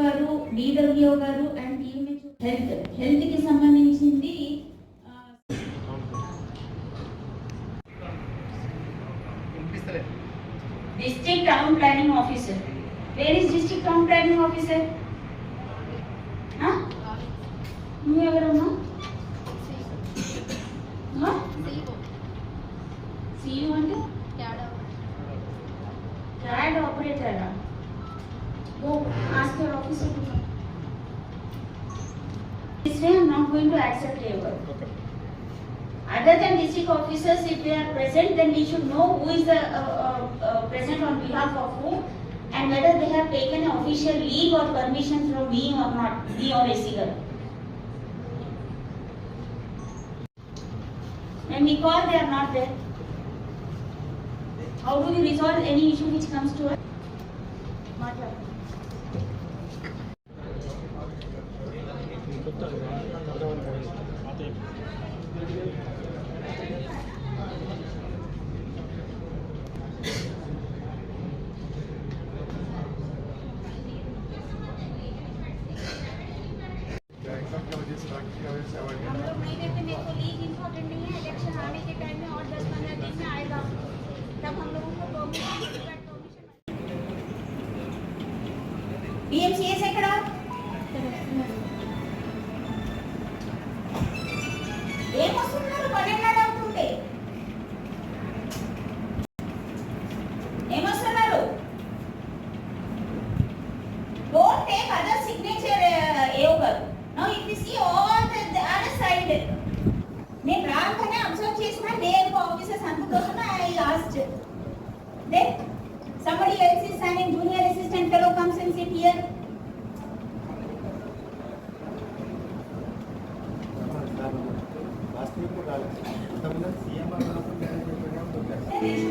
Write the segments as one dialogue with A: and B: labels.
A: గారు డిడబ్ల్యూ గారు and team health కి సంబంధించింది district town planning officer. Where is district town planning officer? నువ్వు ఎవరమ్మా? సిఇఓ అంటే CAD operator. Go ask your officer to come. This way I am not going to accept your work. Okay. Other than district officers, if they are present, then we should know who is the present on behalf of whom and whether they have taken an official leave or permission from me or not, me or SC. When we call, they are not there. How do we resolve any issue which comes to us? BMCS ఎక్కడ? ఏమొస్తున్నారు? 12 అవుతుంటే ఏమొస్తున్నారు? Don't take other signature AO గారు. Now if you see all the other side, నేను రాగానే observe చేసిన నేను officers అందుకోసం I asked. Then somebody else is signing, junior assistant fellow comes and sit here. Last week ko dala. Tamna CM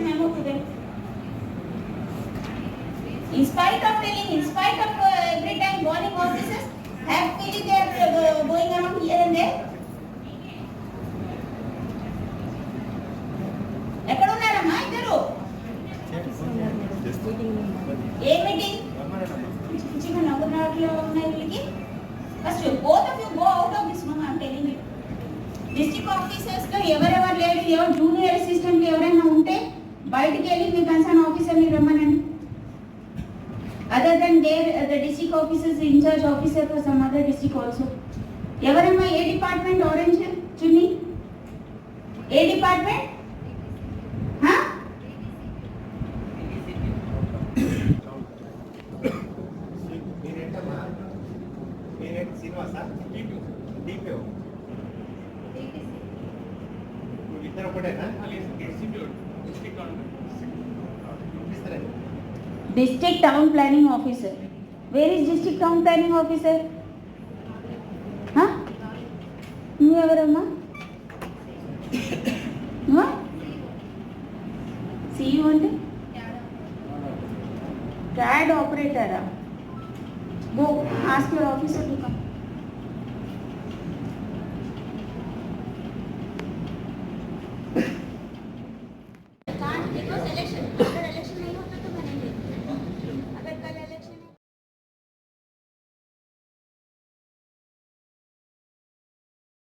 A: memo to them. In spite of telling, in spite of every time warning officers, happily they are going around here and there. ఎక్కడ ఉన్నారమ్మా ఇద్దరు? ఏ meeting? చిన్న నవ్వునాట్లో ఉన్నాయి వీళ్ళకి. First both of you go out of this room. I am telling you. District officers లో ఎవరెవరు లేడు, ఎవరు జూనియర్ అసిస్టెంట్ ఎవరైనా ఉంటే బయటికి వెళ్ళి మీ కన్సర్న్ ఆఫీసర్ని రమ్మనండి. Other than there the district officers incharge officer for some other district also. ఎవరమ్మా? ఏ డిపార్ట్మెంట్? ఆరెంజ్ చున్నీ ఏ department? District Town Planning Officer. Where is District Town Planning Officer? నువ్వు ఎవరమ్మా? CEO అంటే CAD operator. Go ask your officer to come.